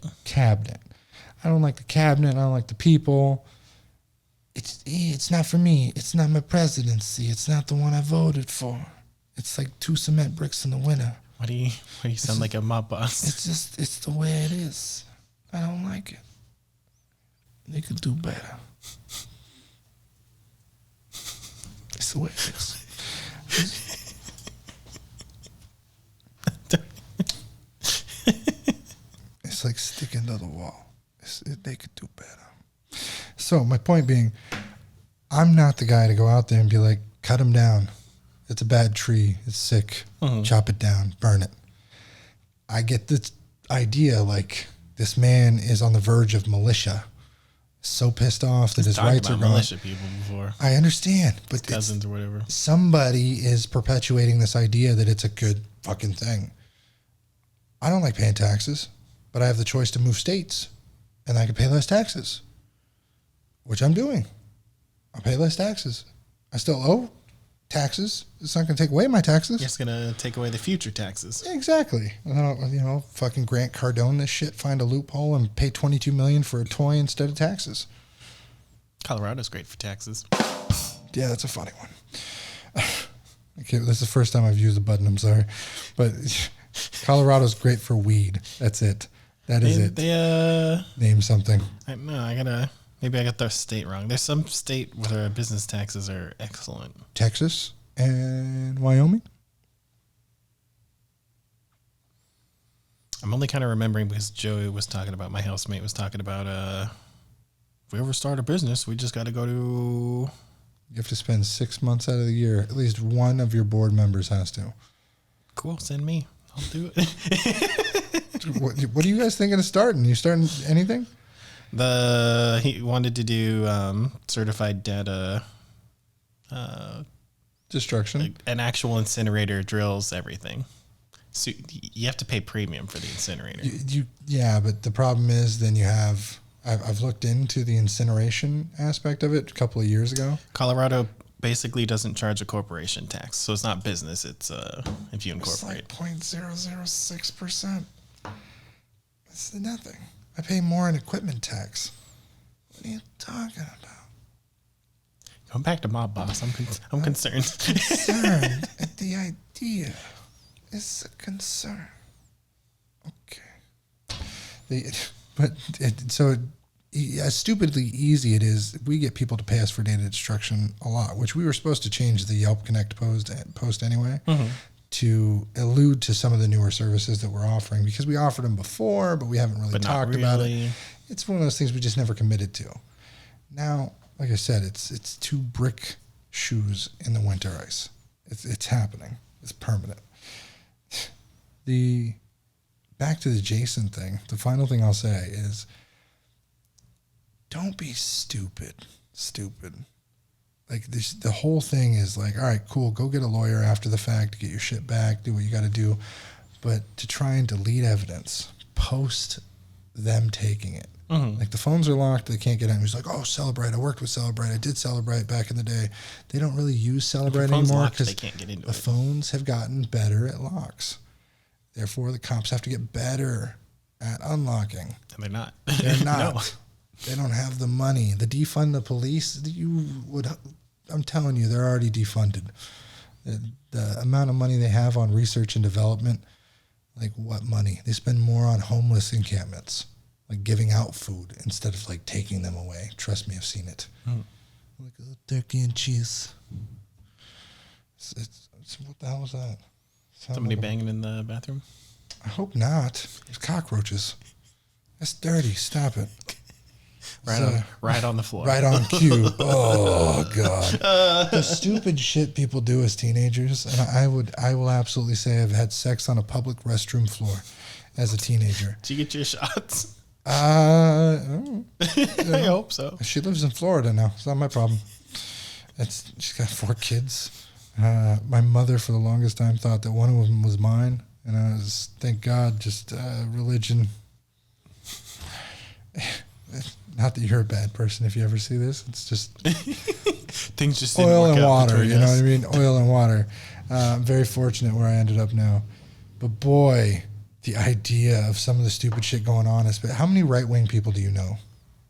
I don't like the cabinet. I don't like the people. It's not for me. It's not my presidency. It's not the one I voted for. It's like 2 cement bricks in the winter. Why do you sound like a mob boss? It's the way it is. I don't like it. They could do better. It's the way it is. It's like sticking to the wall. They could do better. So my point being, I'm not the guy to go out there and be like, cut him down. It's a bad tree. It's sick. Chop it down. Burn it. I get this idea like this man is on the verge of militia. So pissed off that his rights are gone. Militia people before. I understand, but his cousins or whatever. Somebody is perpetuating this idea that it's a good fucking thing. I don't like paying taxes, but I have the choice to move states, and I can pay less taxes, which I'm doing. I'll pay less taxes. I still owe taxes. It's not going to take away my taxes. It's going to take away the future taxes. Exactly. Fucking Grant Cardone this shit, find a loophole and pay $22 million for a toy instead of taxes. Colorado's great for taxes. Yeah, that's a funny one. Okay, that's the first time I've used the button. I'm sorry, but Colorado's great for weed. That's it. That is it. Name something. Maybe I got their state wrong. There's some state where their business taxes are excellent. Texas and Wyoming? I'm only kind of remembering because Joey was talking about, my housemate was talking about, if we ever start a business, we just got to go to... You have to spend 6 months out of the year. At least one of your board members has to. Cool, send me. I'll do it. What are you guys thinking of starting? You starting anything? He wanted to do certified data destruction. An actual incinerator drills everything. So you have to pay premium for the incinerator. Yeah, but the problem is then you have... I've looked into the incineration aspect of it a couple of years ago. Colorado basically doesn't charge a corporation tax, so it's not business. It's if you incorporate. It's like 0.006%. It's nothing. I pay more in equipment tax. What are you talking about? Going back to mob boss, I'm concerned. Concerned at the idea. It's a concern. Okay. As stupidly easy it is, we get people to pay us for data destruction a lot, which we were supposed to change the Yelp Connect post anyway, to allude to some of the newer services that we're offering, because we offered them before, but we haven't really talked about it. It's one of those things we just never committed to. Now, like I said, it's 2 brick shoes in the winter ice. It's happening. It's permanent. Back to the Jason thing, the final thing I'll say is, don't be stupid. Like the whole thing is like, all right, cool, go get a lawyer after the fact, get your shit back, do what you got to do. But to try and delete evidence post them taking it. Like the phones are locked, they can't get in. He's like, oh, Celebrate. I worked with Celebrate. I did Celebrate back in the day. They don't really use Celebrate anymore because the phones have gotten better at locks. Therefore, the cops have to get better at unlocking. And they're not. They're not. No. They don't have the money. The defund the police, I'm telling you, they're already defunded. The amount of money they have on research and development, like what money? They spend more on homeless encampments, like giving out food instead of like taking them away. Trust me, I've seen it. Like turkey and cheese. What the hell was that? Somebody banging in the bathroom? I hope not. There's cockroaches. That's dirty. Stop it. Right on the floor. Right on cue. Oh God. The stupid shit people do as teenagers, and I will absolutely say I've had sex on a public restroom floor as a teenager. Did you get your shots? I hope so. She lives in Florida now. It's not my problem. She's got 4 kids. My mother, for the longest time, thought that one of them was mine, and I was, thank God, just religion. Not that you're a bad person if you ever see this. It's just things just oil and water. between You know us. what I mean? Oil and water. I'm very fortunate where I ended up now, but boy, the idea of some of the stupid shit going on is. How many right-wing people do you know?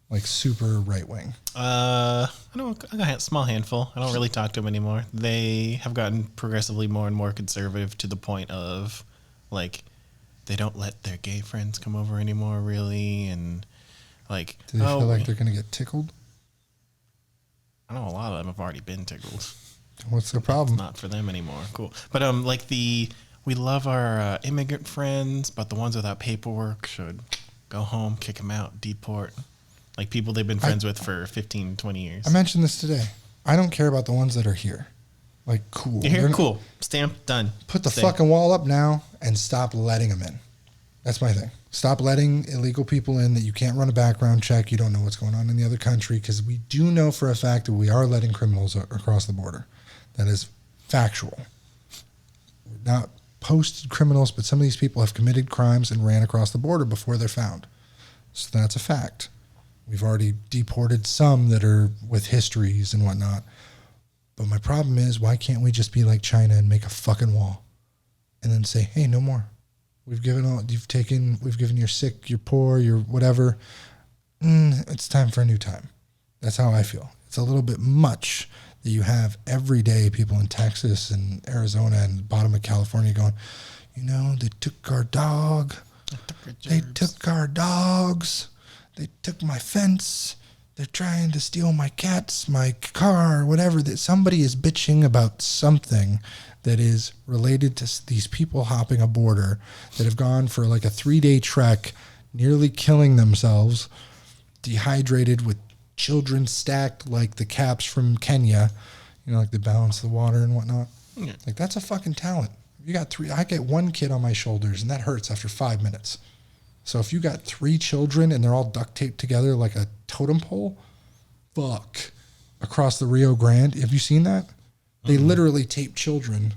Like super right-wing. I got a small handful. I don't really talk to them anymore. They have gotten progressively more and more conservative to the point of, like, they don't let their gay friends come over anymore, really, and like. Do they feel like they're gonna get tickled? I know a lot of them have already been tickled. What's the problem? It's not for them anymore. Cool, but like we love our immigrant friends, but the ones without paperwork should go home, kick them out, deport. Like people they've been friends with for 15, 20 years. I mentioned this today. I don't care about the ones that are here. Like, cool. You're here, cool. Stamp, done. Put the Stay. fucking wall up now and stop letting them in. That's my thing. Stop letting illegal people in that you can't run a background check. You don't know what's going on in the other country, because we do know for a fact that we are letting criminals across the border. That is factual. We're not posted criminals, but some of these people have committed crimes and ran across the border before they're found. So that's a fact. We've already deported some that are with histories and whatnot. But my problem is, why can't we just be like China and make a fucking wall and then say, hey, no more. We've given your sick, your poor, your whatever. It's time for a new time. That's how I feel. It's a little bit much that you have every day people in Texas and Arizona and the bottom of California going, they took our dog. They took our dogs. They took my fence. They're trying to steal my cats, my car, whatever. That somebody is bitching about something that is related to these people hopping a border that have gone for like a 3-day trek, nearly killing themselves, dehydrated with children stacked like the caps from Kenya, like they balance the water and whatnot. Yeah. Like, that's a fucking talent. You got 3, I get 1 kid on my shoulders and that hurts after 5 minutes. So if you got 3 children and they're all duct taped together like a totem pole, fuck, across the Rio Grande. Have you seen that? They literally tape children,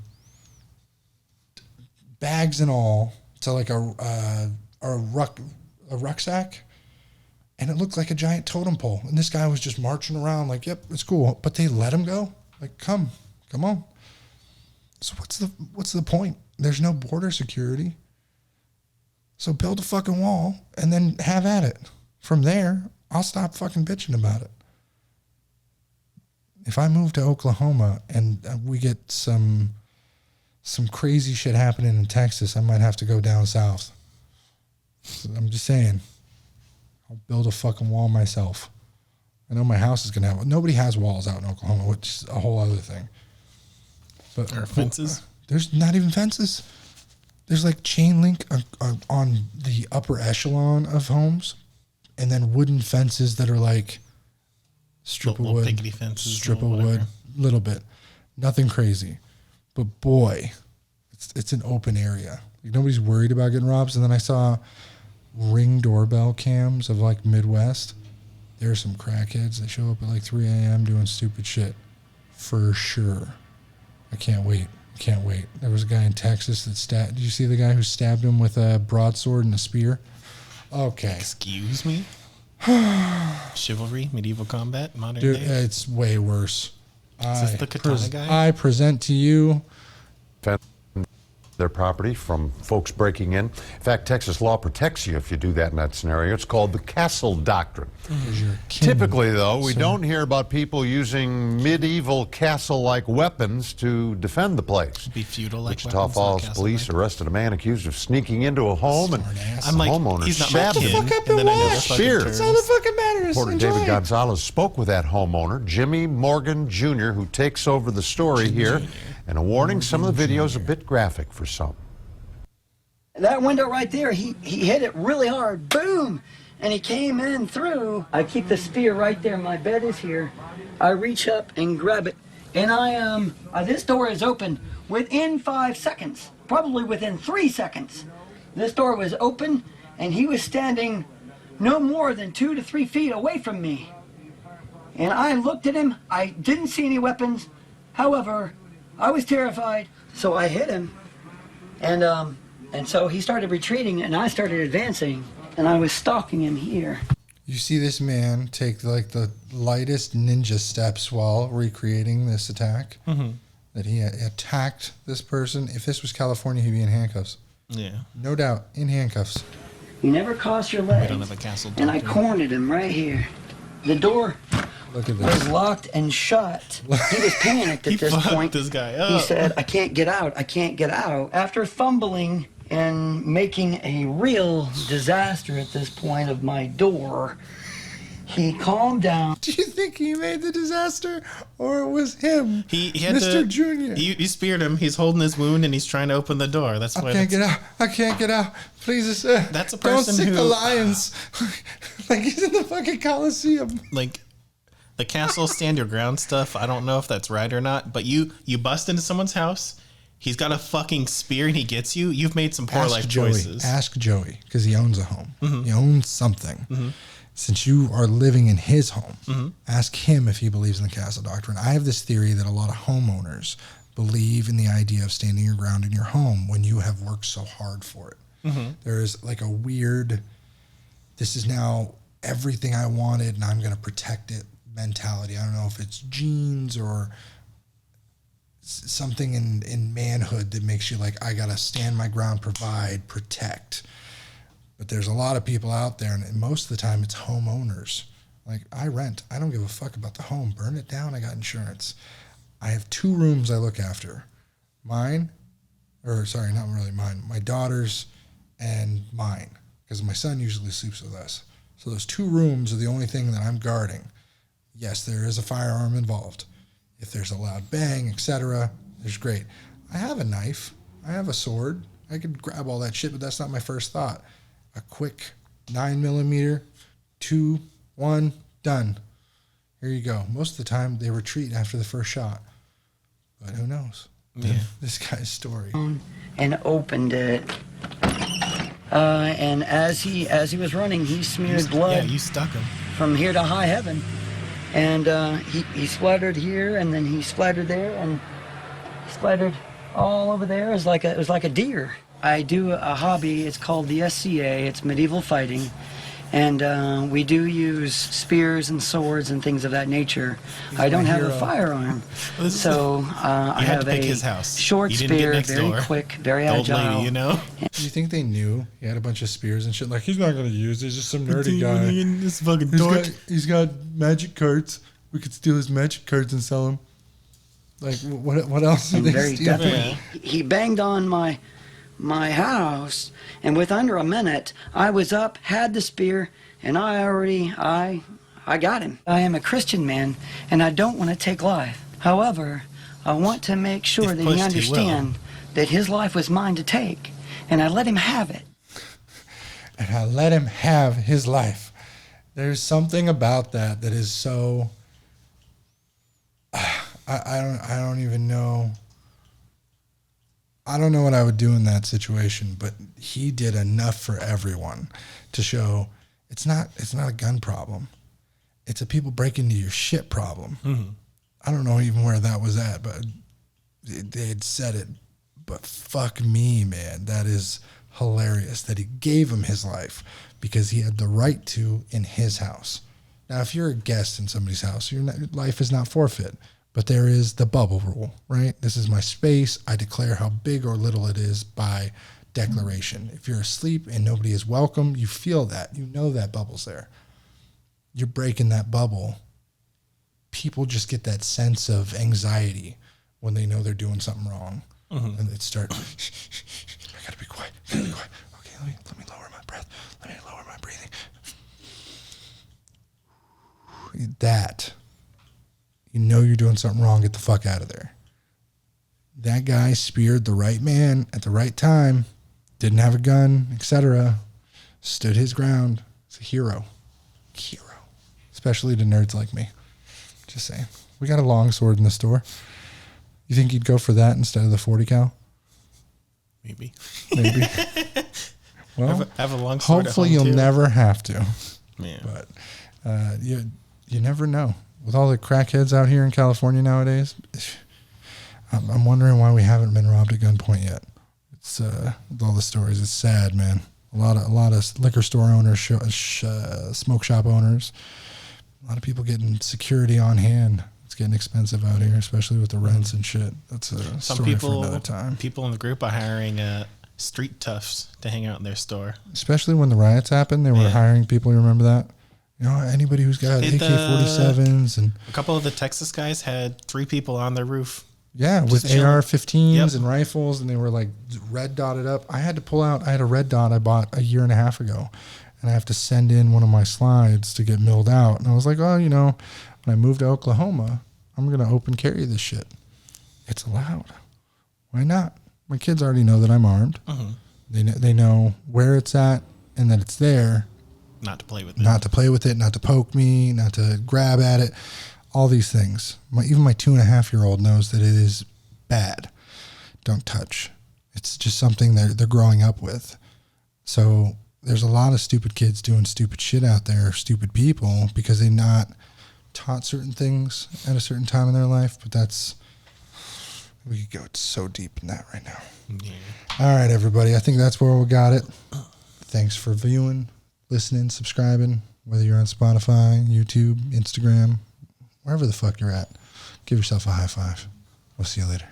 bags and all, to like a rucksack, and it looked like a giant totem pole. And this guy was just marching around like, yep, it's cool. But they let him go. Like, come on. So what's the point? There's no border security. So build a fucking wall and then have at it. From there, I'll stop fucking bitching about it. If I move to Oklahoma and we get some crazy shit happening in Texas, I might have to go down south. So I'm just saying, I'll build a fucking wall myself. I know my house is going to have... Nobody has walls out in Oklahoma, which is a whole other thing. But there are fences? There's not even fences. There's like chain link on the upper echelon of homes, and then wooden fences that are like strip of wood, pickety fences, strip of wood, little bit, nothing crazy. But boy, it's an open area. Like, nobody's worried about getting robbed. And then I saw Ring doorbell cams of like Midwest. There are some crackheads that show up at like 3 a.m. doing stupid shit, for sure. I can't wait. There was a guy in Texas that did you see the guy who stabbed him with a broadsword and a spear? Okay. Excuse me? Chivalry, medieval combat, modern Dude, day? it's way worse. Is this the katana guy? I present to you... their property from folks breaking in. In fact, Texas law protects you if you do that in that scenario. It's called the castle doctrine. Typically, though, we don't hear about people using medieval castle-like weapons to defend the place. Be feudal-like Wichita weapons, Falls not police castle-like. arrested a man accused of sneaking into a home and I'm like, homeowner he's not stabbed my him kid, and then I know the fucking spear. terms. That's all that fucking matters. Reporter Enjoy. David Gonzalez spoke with that homeowner, Jimmy Morgan Jr., who takes over the story here. And a warning, some of the videos a bit graphic for some. That window right there, he hit it really hard. Boom! and he came in through. I keep the spear right there. My bed is here. I reach up and grab it, and this door is open within 5 seconds, probably within 3 seconds. This door was open, and he was standing no more than 2 to 3 feet away from me. And I looked at him. I didn't see any weapons. However, I was terrified, so I hit him. And so he started retreating, and I started advancing, and I was stalking him here. You see this man take like the lightest ninja steps while recreating this attack. Mm-hmm. That he attacked this person. If this was California, he'd be in handcuffs. Yeah. No doubt, in handcuffs. You never cross your legs. We don't have a castle And I doctrine. cornered him right here. The door Look at was this. locked and shut. He was panicked at this fucked point. this guy He up. said, I can't get out. I can't get out. After fumbling and making a real disaster at this point of my door, he calmed down. Do you think he made the disaster, or it was him, He had Mr. Junior? You speared him. He's holding his wound and he's trying to open the door. That's why. I can't get out. I can't get out. Please, sir. That's a Don't person sick who- the lions. Like he's in the fucking Coliseum. Like the castle stand your ground stuff. I don't know if that's right or not. But you bust into someone's house. He's got a fucking spear and he gets you. You've made some poor life choices. Ask Joey, because he owns a home. Mhm. He owns something. Mhm. Since you are living in his home, Mhm. ask him if he believes in the castle doctrine. I have this theory that a lot of homeowners believe in the idea of standing your ground in your home when you have worked so hard for it. Mhm. There is like a weird, this is now everything I wanted and I'm going to protect it mentality. I don't know if it's genes or something in manhood that makes you like, I got to stand my ground, provide, protect. But there's a lot of people out there, and most of the time it's homeowners. Like, I rent. I don't give a fuck about the home. Burn it down. I got insurance. I have 2 rooms I look after. Mine, or sorry, not really mine, my daughter's and mine, because my son usually sleeps with us. So those 2 rooms are the only thing that I'm guarding. Yes, there is a firearm involved. If there's a loud bang, etc., there's great. I have a knife. I have a sword. I could grab all that shit, but that's not my first thought. A quick 9mm, 2, 1, done. Here you go. Most of the time, they retreat after the first shot. But who knows? Yeah. This guy's story. And opened it. And as he was running, he smeared blood. Yeah, you stuck him. From here to high heaven. And he splattered here, and then he splattered there, and he splattered all over there. It was like a deer. I do a hobby. It's called the SCA. It's medieval fighting. And we do use spears and swords and things of that nature. I don't have a firearm. So I have a short spear, very quick, very agile. Old lady, you know? Do you think they knew he had a bunch of spears and shit? Like, he's not going to use it. He's just some nerdy guy. This fucking dork. He's got magic cards. We could steal his magic cards and sell them. Like, what else are And they very stealing? definitely. He banged on my house, and with under a minute, I was up, had the spear, and I got him. I am a Christian man, and I don't want to take life. However, I want to make sure that he understands that his life was mine to take, and I let him have it. And I let him have his life. There's something about that is so. I don't even know. I don't know what I would do in that situation, but he did enough for everyone to show it's not a gun problem. It's a people break into your shit problem. Mm-hmm. I don't know even where that was at, but they had said it. But fuck me, man. That is hilarious that he gave him his life because he had the right to in his house. Now, if you're a guest in somebody's house, your life is not forfeit. But there is the bubble rule, right? This is my space. I declare how big or little it is by declaration. If you're asleep and nobody is welcome, you feel that. You know that bubble's there. You're breaking that bubble. People just get that sense of anxiety when they know they're doing something wrong. Mm-hmm. And they start, I gotta be quiet. Okay, let me lower my breath. Let me lower my breathing. That. You know you're doing something wrong, get the fuck out of there. That guy speared the right man at the right time, didn't have a gun, etc. Stood his ground. He's a hero. Especially to nerds like me. Just saying. We got a long sword in the store. You think you'd go for that instead of the 40 cal? Maybe. Well, have a long sword hopefully at home you'll too. never have to. Yeah. But you never know. With all the crackheads out here in California nowadays, I'm wondering why we haven't been robbed at gunpoint yet. It's with all the stories. It's sad, man. A lot of liquor store owners, smoke shop owners, a lot of people getting security on hand. It's getting expensive out here, especially with the rents and shit. That's a story for another time. People in the group are hiring street toughs to hang out in their store. Especially when the riots happened, they were hiring people. You remember that? You know, anybody who's got AK-47s and a couple of the Texas guys had 3 people on their roof. Yeah, with AR-15s and rifles, and they were like red dotted up. I had to pull out. I had a red dot I bought a year and a half ago, and I have to send in one of my slides to get milled out. And I was like, oh, you know, when I moved to Oklahoma, I'm going to open carry this shit. It's allowed. Why not? My kids already know that I'm armed. They know where it's at and that it's there. Not to play with it. Not to poke me, not to grab at it. All these things. Even my 2.5-year-old knows that it is bad. Don't touch. It's just something they're growing up with. So there's a lot of stupid kids doing stupid shit out there, stupid people, because they're not taught certain things at a certain time in their life. But we could go so deep in that right now. Yeah. All right, everybody. I think that's where we got it. Thanks for viewing, listening, subscribing, whether you're on Spotify, YouTube, Instagram, wherever the fuck you're at. Give yourself a high five. We'll see you later.